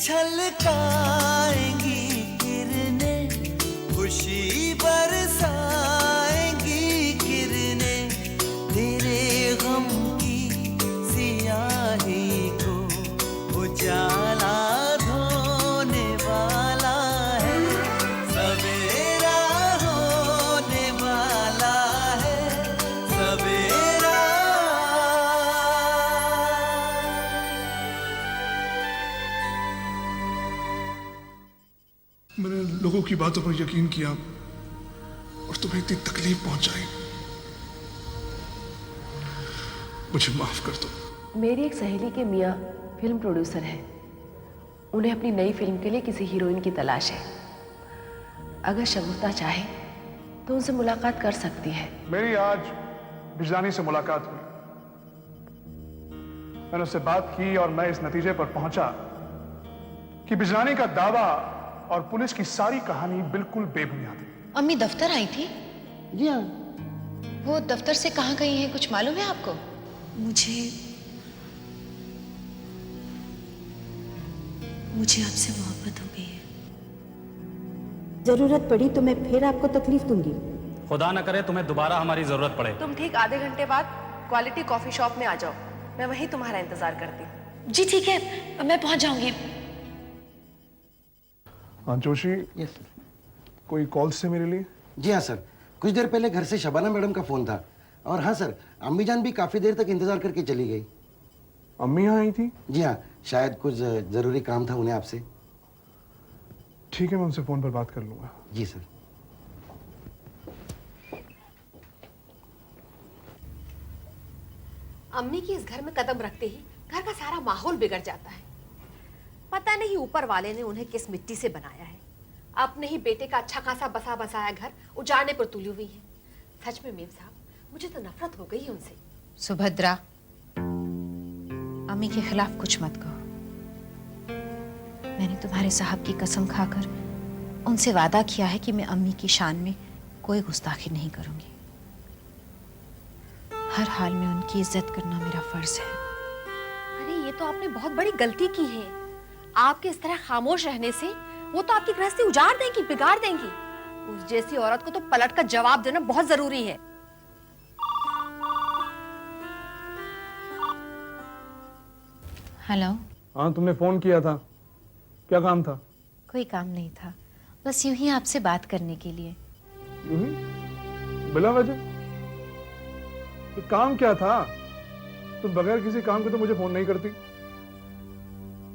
छलकाएंगी किरणें, खुशी बरसाएंगी किरणें, तेरे गम की सियाही को उजाला धोने वाला है, सवेरा होने वाला है, सवेरा। मैंने लोगों की बातों पर यकीन किया और तुम्हें इतनी तकलीफ पहुंचाई। मुझे माफ कर दो। मेरी एक सहेली के मियाँ फिल्म प्रोड्यूसर है। उन्हें अपनी नई फिल्म के लिए किसी हीरोइन की तलाश है। अगर शगुफ्ता चाहे तो उनसे मुलाकात कर सकती है। मेरी आज बिजलानी से मुलाकात हुई। मैंने उससे बात की और मैं इस नतीजे पर पहुंचा कि बिजलानी का दावा और पुलिस की सारी कहानी बिल्कुल बेबुनियाद है। अम्मी दफ्तर आई थी? जी हाँ। वो दफ्तर से कहाँ गई हैं, कुछ मालूम है आपको? मुझे आपसे मोहब्बत हो गई है। जरूरत पड़ी तो मैं फिर आपको तकलीफ दूंगी। खुदा न करे तुम्हें दोबारा हमारी जरूरत पड़े। तुम ठीक आधे घंटे बाद क्वालिटी कॉफी शॉप में आ जाओ। मैं वहीं तुम्हारा इंतजार करती हूँ। जी ठीक है, मैं पहुंच जाऊंगी। हाँ जोशी, यस सर। कोई कॉल से मेरे लिए? जी हाँ सर, कुछ देर पहले घर से शबाना मैडम का फोन था। और हाँ सर, अम्मी जान भी काफी देर तक इंतजार करके चली गई। अम्मी यहाँ आई थी? जी हाँ, शायद कुछ जरूरी काम था उन्हें आपसे। ठीक है, मैं उनसे फोन पर बात कर लूंगा। जी सर। अम्मी की इस घर में कदम रखते ही घर का सारा माहौल बिगड़ जाता है। पता नहीं ऊपर वाले ने उन्हें किस मिट्टी से बनाया है। अपने ही बेटे का अच्छा खासा बसा बसाया घर उजाड़ने पर तुली हुई है। सच में मेम साहब, मुझे तो नफरत हो गई है उनसे। सुभद्रा, अम्मी के खिलाफ कुछ मत कहो। मैंने तुम्हारे साहब की कसम खाकर उनसे वादा किया है कि मैं अम्मी की शान में कोई गुस्ताखी नहीं करूंगी। हर हाल में उनकी इज्जत करना मेरा फर्ज है। अरे ये तो आपने बहुत बड़ी गलती की है। आपके इस तरह खामोश रहने से वो तो आपकी गृहस्थी उजाड़ देंगी, बिगाड़ देंगी। उस जैसी औरत को तो पलट कर जवाब देना बहुत जरूरी है। हेलो। हाँ, तुमने फोन किया था, क्या काम था? कोई काम नहीं था, बस यूं ही आपसे बात करने के लिए। यूं ही? बिला वजह? तो काम क्या था? तुम बगैर किसी काम के तो मुझे फोन नहीं करती।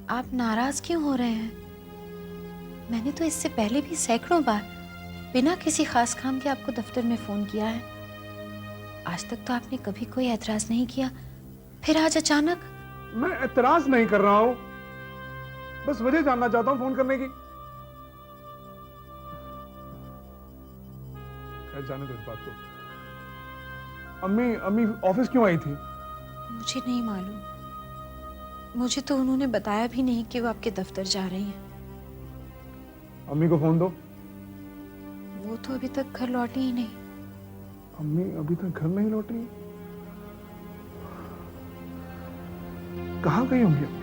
आप नाराज क्यों हो रहे हैं? मैंने तो इससे पहले भी सैकड़ों बार बिना किसी खास काम के आपको दफ्तर में फोन किया है। आज तक तो आपने कभी कोई एतराज नहीं किया, फिर आज अचानक। मैं एतराज नहीं कर रहा हूं, बस वजह जानना चाहता हूं फोन करने की। खैर, जाने दो इस बात को। अम्मी ऑफिस क्यों आई थी? मुझे नहीं मालूम। मुझे तो उन्होंने बताया भी नहीं कि वो आपके दफ्तर जा रही हैं। अम्मी को फोन दो। वो तो अभी तक घर लौटी ही नहीं। अम्मी अभी तक घर नहीं लौटी? कहाँ गई होंगी अम्मी?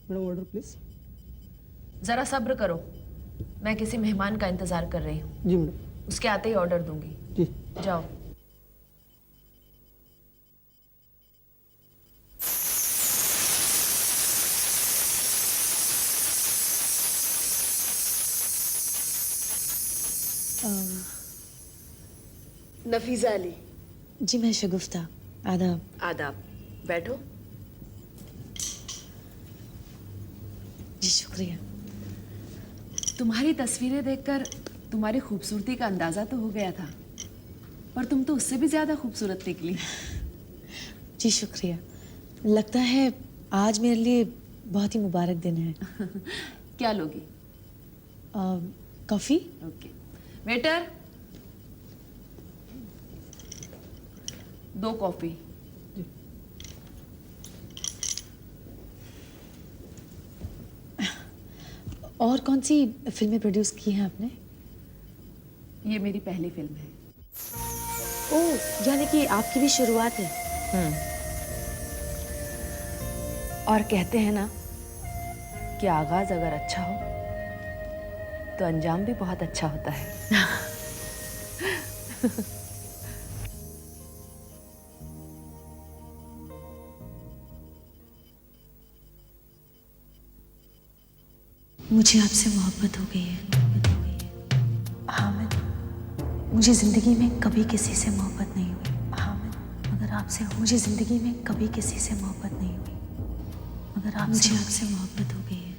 Madam order please. जरा सब्र करो, मैं किसी मेहमान का इंतजार कर रही हूँ। जी मैडम। उसके आते ही ऑर्डर दूंगी। जी। जाओ। नफीजा अली। जी मैं शगुफ्ता। आदाब। आदाब, बैठो। जी शुक्रिया। तुम्हारी तस्वीरें देखकर तुम्हारी खूबसूरती का अंदाजा तो हो गया था, पर तुम तो उससे भी ज्यादा खूबसूरत निकली। जी शुक्रिया। लगता है आज मेरे लिए बहुत ही मुबारक दिन है। क्या लोगी? कॉफी। ओके। Waiter, 2 coffee. और कौन सी फिल्में प्रोड्यूस की हैं आपने? ये मेरी पहली फिल्म है। ओह, यानी कि आपकी भी शुरुआत है। और कहते हैं ना कि आगाज अगर अच्छा हो तो अंजाम भी बहुत अच्छा होता है। मुझे आपसे मोहब्बत हो गई है। हामिद, मुझे जिंदगी में कभी किसी से मोहब्बत नहीं हुई। हामिद, मगर आपसे मुझे जिंदगी में कभी किसी से मोहब्बत नहीं हुई, मगर मुझे आपसे मोहब्बत हो गई है।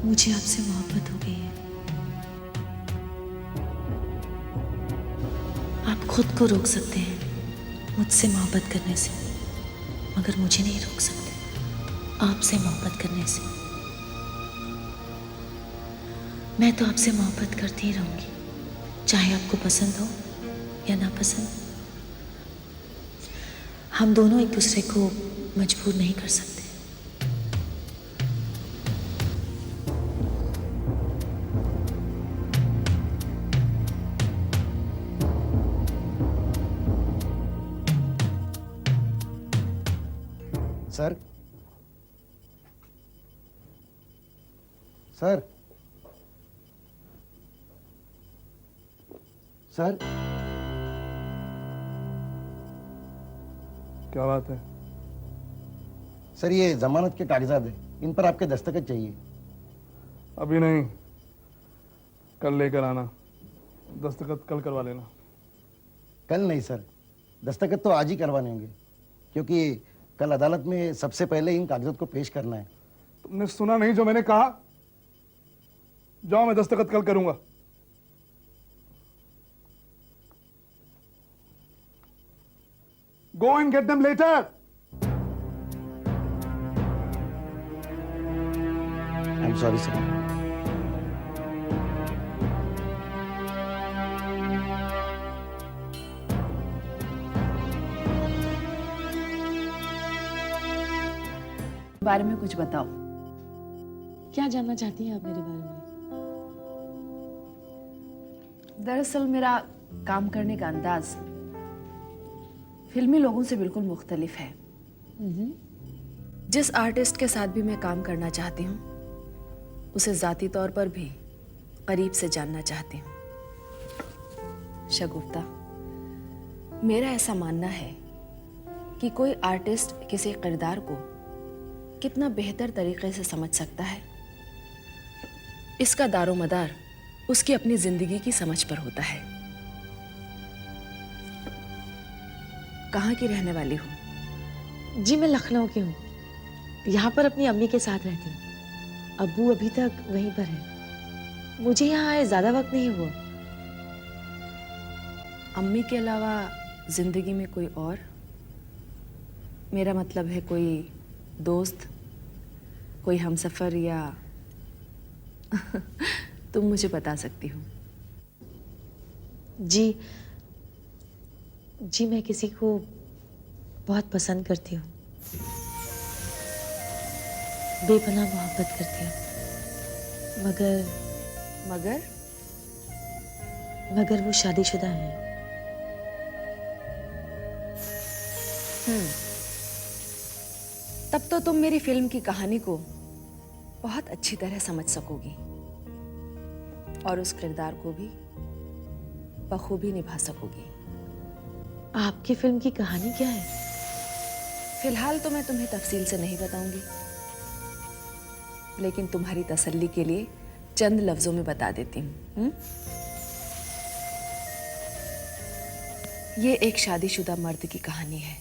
मुझे आपसे मोहब्बत हो गई है। आप खुद को रोक सकते हैं मुझसे मोहब्बत करने से, मगर मुझे नहीं रोक सकते आपसे मोहब्बत करने से। मैं तो आपसे मोहब्बत करती ही रहूंगी, चाहे आपको पसंद हो या ना पसंद। हम दोनों एक दूसरे को मजबूर नहीं कर सकते। सर, सर, सर, क्या बात है? सर ये जमानत के कागजात है, इन पर आपके दस्तखत चाहिए। अभी नहीं, कल लेकर आना। दस्तखत कल करवा लेना। कल नहीं सर, दस्तखत तो आज ही करवाने होंगे, क्योंकि कल अदालत में सबसे पहले इन कागजात को पेश करना है। तुमने सुना नहीं जो मैंने कहा? जाओ, मैं दस्तखत कल करूंगा। Go and get them later. I'm sorry sir. बारे में कुछ बताओ। क्या जानना चाहती हैं आप मेरे बारे में? दरअसल मेरा काम करने का अंदाज फिल्मी लोगों से बिल्कुल मुख्तलिफ है। जिस आर्टिस्ट के साथ भी मैं काम करना चाहती हूँ, उसे जाती तौर पर भी करीब से जानना चाहती हूँ। शगुफ्ता, मेरा ऐसा मानना है कि कोई आर्टिस्ट किसी किरदार को कितना बेहतर तरीके से समझ सकता है, इसका दारोमदार उसकी अपनी जिंदगी की समझ पर होता है। कहाँ की रहने वाली हो? जी मैं लखनऊ की हूँ। यहाँ पर अपनी अम्मी के साथ रहती हूँ। अब्बू अभी तक वहीं पर है। मुझे यहाँ आए ज्यादा वक्त नहीं हुआ। अम्मी के अलावा जिंदगी में कोई और? मेरा मतलब है कोई दोस्त, कोई हमसफर, या तुम मुझे बता सकती हो। जी मैं किसी को बहुत पसंद करती हूँ, बेपनाह मोहब्बत करती हूँ, मगर वो शादीशुदा है। तब तो तुम मेरी फिल्म की कहानी को बहुत अच्छी तरह समझ सकोगी और उस किरदार को भी बखूबी निभा सकोगी। आपकी फिल्म की कहानी क्या है? फिलहाल तो मैं तुम्हें तफसील से नहीं बताऊंगी, लेकिन तुम्हारी तसल्ली के लिए चंद लफ्जों में बता देती हूँ। ये एक शादीशुदा मर्द की कहानी है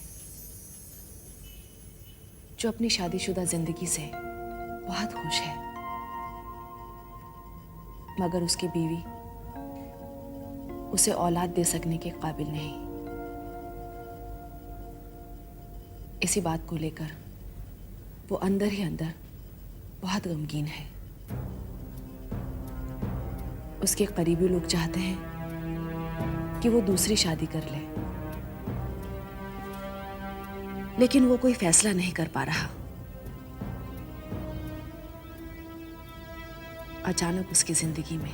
जो अपनी शादीशुदा जिंदगी से बहुत खुश है, मगर उसकी बीवी उसे औलाद दे सकने के काबिल नहीं। इसी बात को लेकर वो अंदर ही अंदर बहुत गमगीन है। उसके करीबी लोग चाहते हैं कि वो दूसरी शादी कर ले, लेकिन वो कोई फैसला नहीं कर पा रहा। अचानक उसकी जिंदगी में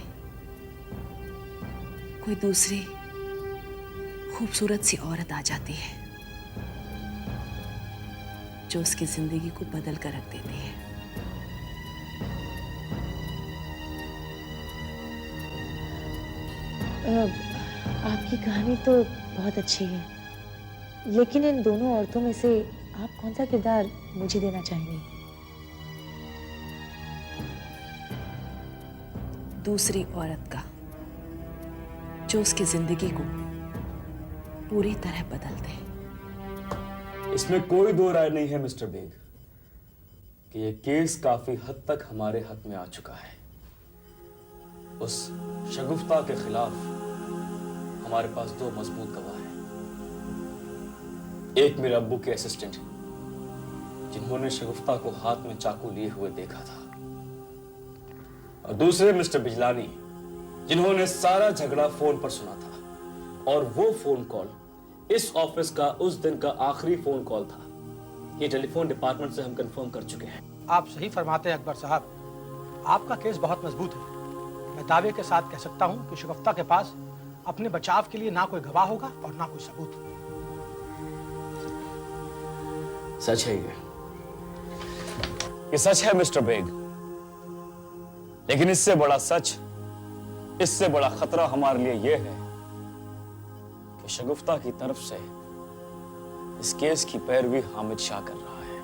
कोई दूसरी खूबसूरत सी औरत आ जाती है जो उसकी जिंदगी को बदल कर रख देती है। आपकी कहानी तो बहुत अच्छी है, लेकिन इन दोनों औरतों में से आप कौन सा किरदार मुझे देना चाहेंगी? दूसरी औरत का, जो उसकी जिंदगी को पूरी तरह बदल दे। इसमें कोई दो राय नहीं है मिस्टर बेग कि यह केस काफी हद तक हमारे हक में आ चुका है। उस शगुफ्ता के खिलाफ हमारे पास दो मजबूत गवाह हैं। एक मेरे अब्बू के असिस्टेंट जिन्होंने शगुफ्ता को हाथ में चाकू लिए हुए देखा था, और दूसरे मिस्टर बिजलानी जिन्होंने सारा झगड़ा फोन पर सुना था, और वो फोन कॉल इस ऑफिस का उस दिन का आखिरी फोन कॉल था। ये टेलीफोन डिपार्टमेंट से हम कंफर्म कर चुके हैं। आप सही फरमाते हैं अकबर साहब, आपका केस बहुत मजबूत है। मैं दावे के साथ कह सकता हूं कि शगुफ्ता के पास अपने बचाव के लिए ना कोई गवाह होगा और ना कोई सबूत। सच है ये सच है मिस्टर बेग, लेकिन इससे बड़ा सच, इससे बड़ा खतरा हमारे लिए यह है कि शगुफ्ता की तरफ से इस केस की पैरवी हामिद शाह कर रहा है।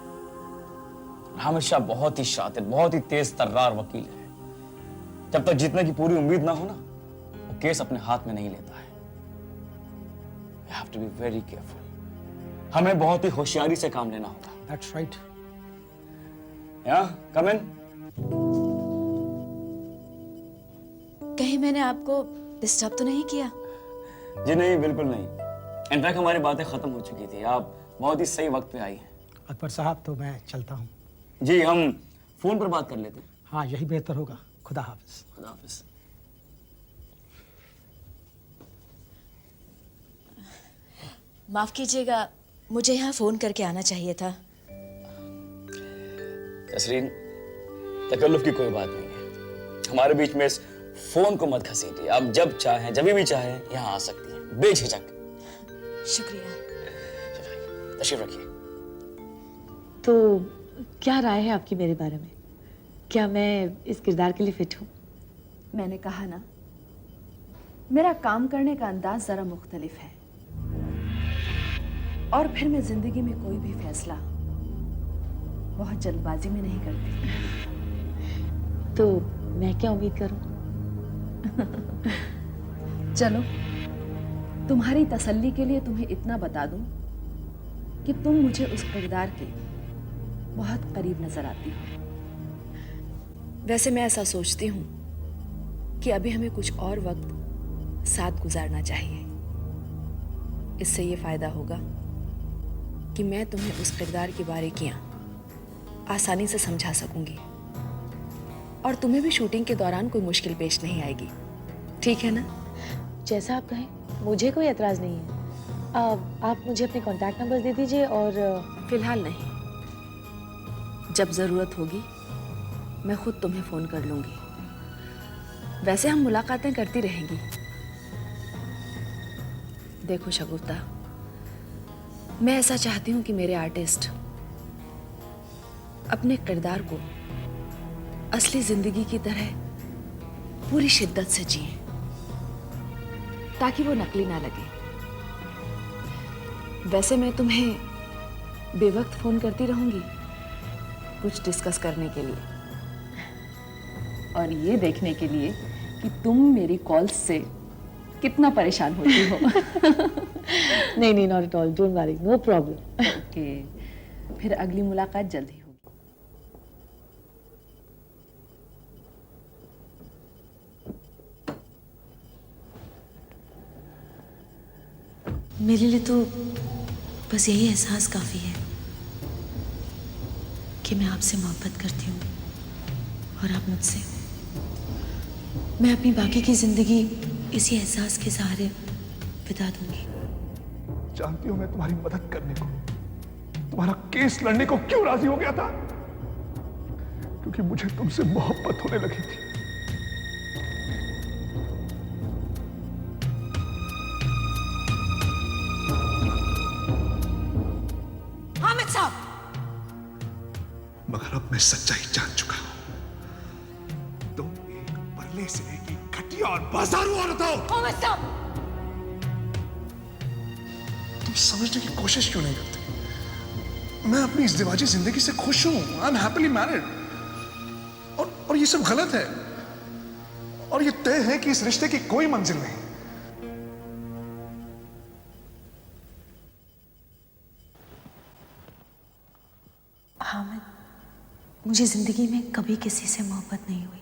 हामिद शाह बहुत ही शातिर, बहुत ही तेज तर्रार वकील है। जब तक जीतने की पूरी उम्मीद ना हो ना, वो केस अपने हाथ में नहीं लेता है। You have to be very careful. हमें बहुत ही होशियारी से काम लेना होगा। That's right. Yeah, come in. कहीं मैंने आपको डिस्टर्ब तो नहीं किया? जी नहीं, बिल्कुल नहीं। इनफैक्ट हमारी बातें खत्म हो चुकी थी। आप बहुत ही सही वक्त पे आई हैं। अकबर साहब, तो मैं चलता हूँ। जी, हम फोन पर बात कर लेते हैं। हाँ, यही बेहतर होगा। खुदा हाफिज। खुदा हाफिज। माफ कीजिएगा, मुझे यहाँ फोन करके आना चाहिए था। तसरीन, तकल्लुफ की कोई बात नहीं है। हमारे बीच में इस फोन को मत घसीटिए। आप जब चाहें, जब भी चाहें यहाँ आ सकती हैं, बेझिझक। शुक्रिया। तशरीफ रखिए। तो क्या राय है आपकी मेरे बारे में? क्या मैं इस किरदार के लिए फिट हूँ? मैंने कहा ना, मेरा काम करने का अंदाज जरा मुख्तलिफ है, और फिर मैं जिंदगी में कोई भी फैसला बहुत जल्दबाजी में नहीं करती। तो मैं क्या उम्मीद करूँ? चलो, तुम्हारी तसल्ली के लिए तुम्हें इतना बता दूं कि तुम मुझे उस किरदार के बहुत करीब नजर आती हो। वैसे मैं ऐसा सोचती हूँ कि अभी हमें कुछ और वक्त साथ गुजारना चाहिए। इससे ये फायदा होगा कि मैं तुम्हें उस किरदार की बारीकियां आसानी से समझा सकूंगी, और तुम्हें भी शूटिंग के दौरान कोई मुश्किल पेश नहीं आएगी। ठीक है ना? जैसा आप कहें, मुझे कोई एतराज नहीं है। आप मुझे अपने कॉन्टैक्ट नंबर दे दीजिए। और फिलहाल नहीं, जब जरूरत होगी मैं खुद तुम्हें फोन कर लूंगी। वैसे हम मुलाकातें करती रहेंगी। देखो शगुफ्ता, मैं ऐसा चाहती हूं कि मेरे आर्टिस्ट अपने किरदार को असली जिंदगी की तरह पूरी शिद्दत से जिए, ताकि वो नकली ना लगे। वैसे मैं तुम्हें बेवक्त फोन करती रहूंगी कुछ डिस्कस करने के लिए, और ये देखने के लिए कि तुम मेरी कॉल्स से कितना परेशान होती हो। नहीं, not at all, don't worry, no problem. Okay, फिर अगली मुलाकात जल्द ही होगी। मेरे लिए तो बस यही एहसास काफ़ी है कि मैं आपसे मोहब्बत करती हूँ। और आप मुझसे। मैं अपनी बाकी की जिंदगी इसी एहसास के सहारे बिता दूंगी। जानती हो मैं तुम्हारी मदद करने को, तुम्हारा केस लड़ने को क्यों राजी हो गया था? क्योंकि मुझे तुमसे मोहब्बत होने लगी थी। हामिद साहब, मगर अब मैं सच्चाई जान चुका हूं। तुम एक परले से की घटिया और बाजारू औरत हो। हामिद साहब, तुम समझने की कोशिश क्यों नहीं करते? मैं अपनी इज़्दिवाजी जिंदगी से खुश हूं। I am happily married. और ये सब गलत है। और ये तय है कि इस रिश्ते की कोई मंजिल नहीं। हामिद, मुझे जिंदगी में कभी किसी से मोहब्बत नहीं हुई,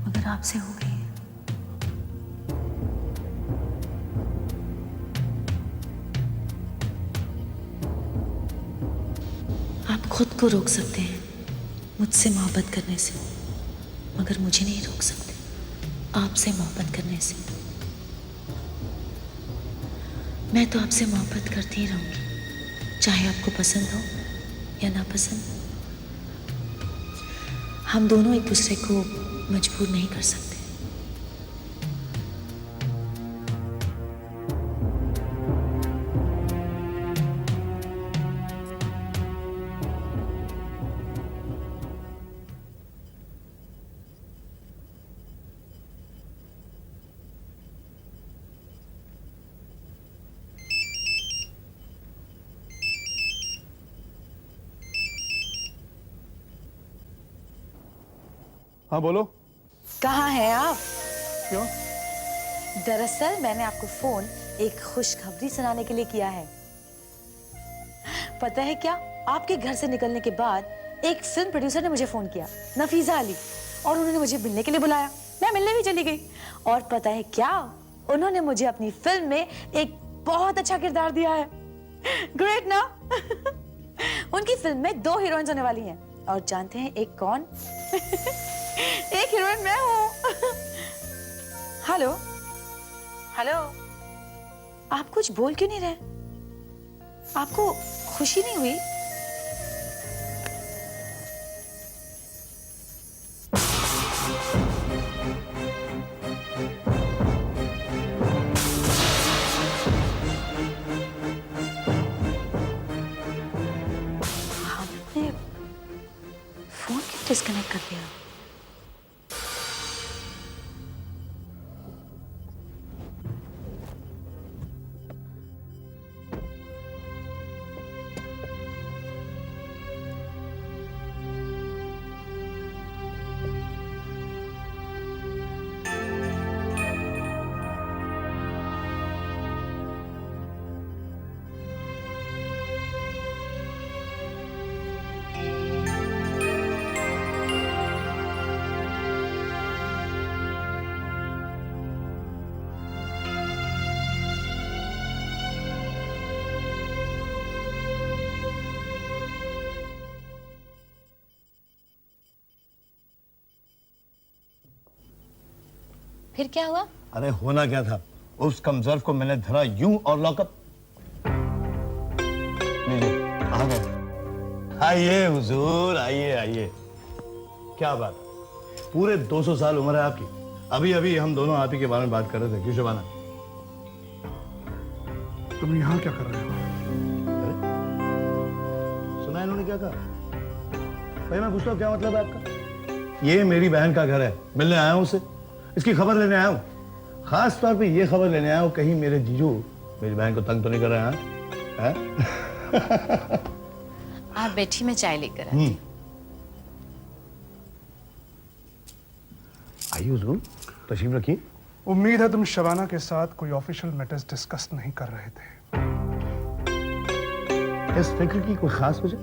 मगर आपसे हो गई है। आप खुद को रोक सकते हैं मुझसे मोहब्बत करने से, मगर मुझे नहीं रोक सकते आपसे मोहब्बत करने से। मैं तो आपसे मोहब्बत करती ही रहूंगी, चाहे आपको पसंद हो या ना पसंद। हम दोनों एक दूसरे को मजबूर नहीं कर सकते। हाँ बोलो। कहाँ हैं आप? क्यों? दरअसल मैंने आपको फोन एक खुशखबरी सुनाने के लिए किया है। पता है क्या, आपके घर से निकलने के बाद एक फिल्म प्रोड्यूसर ने मुझे फोन किया, नफीजा अली, और उन्होंने मुझे मिलने के लिए बुलाया। मैं मिलने भी चली गई। और पता है क्या, उन्होंने मुझे अपनी फिल्म में एक बहुत अच्छा किरदार दिया है। ग्रेट ना? उनकी फिल्म में 2 हीरोइंस होने वाली हैं, और जानते हैं एक कौन? एक हीरोइन मैं हूँ। हेलो हेलो, आप कुछ बोल क्यों नहीं रहे? आपको खुशी नहीं हुई? आपने फोन क्यों डिस्कनेक्ट कर दिया? फिर क्या हुआ? अरे होना क्या था, उस कमजोर्फ को मैंने धरा यूं और लॉकअप। आ गए। आइए हुजूर, आइए आइए। क्या बात, पूरे 200 साल उम्र है आपकी। अभी अभी हम दोनों आप ही के बारे में बात कर रहे थे। क्यों शबाना, तुम यहाँ क्या कर रहे हो? सुना इन्होंने क्या कहा? भाई मैं पूछता हूँ क्या मतलब है आपका? ये मेरी बहन का घर है, मिलने आया हूँ उसे, इसकी खबर लेने आया हूँ। खास तौर पे ये खबर लेने आया हूँ कहीं मेरे जीजू मेरी बहन को तंग तो नहीं कर रहे हैं? आप बैठी, मैं चाय लेकर आती हूँ। आइए हुजूर, तशरीफ रखिए। उम्मीद है तुम शबाना के साथ कोई ऑफिशियल मैटर्स डिस्कस नहीं कर रहे थे। इस फिक्र की कोई खास वजह?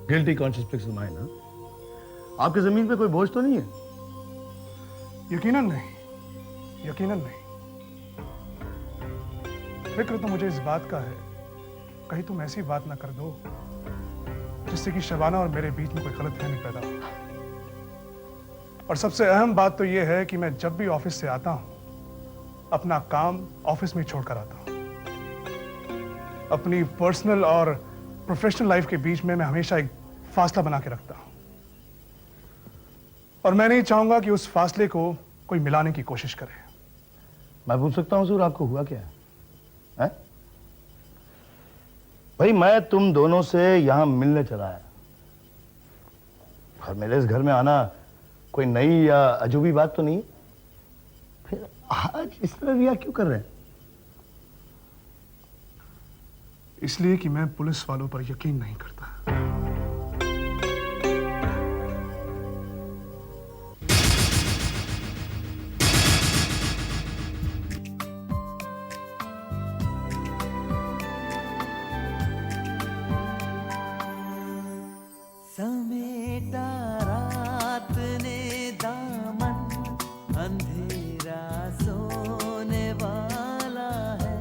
गिल्टी कॉन्शियस फिक्स माइंड ना? आपकी जमीन पे कोई बोझ तो नहीं है? यकीनन नहीं, यकीनन नहीं। फिक्र तो मुझे इस बात का है, कहीं तुम ऐसी बात ना कर दो जिससे कि शबाना और मेरे बीच में कोई गलतफहमी पैदा हो। और सबसे अहम बात तो यह है कि मैं जब भी ऑफिस से आता हूं अपना काम ऑफिस में छोड़कर आता हूं। अपनी पर्सनल और प्रोफेशनल लाइफ के बीच में मैं हमेशा एक फासला बना के रखता हूं और मैं नहीं चाहूंगा कि उस फासले को कोई मिलाने की कोशिश करे। मैं पूछ सकता हूं हुजूर, आपको हुआ क्या है? भाई मैं तुम दोनों से यहां मिलने चला है और मेरे इस घर में आना कोई नई या अजूबी बात तो नहीं, फिर आज इस तरह रिया क्यों कर रहे हैं? इसलिए कि मैं पुलिस वालों पर यकीन नहीं करता। समेटा रात ने दामन, अंधेरा सोने वाला है,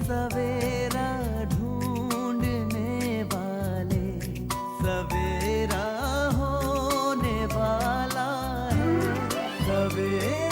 सवेरा ढूंढने वाले, सवेरा होने वाला है, सवेरा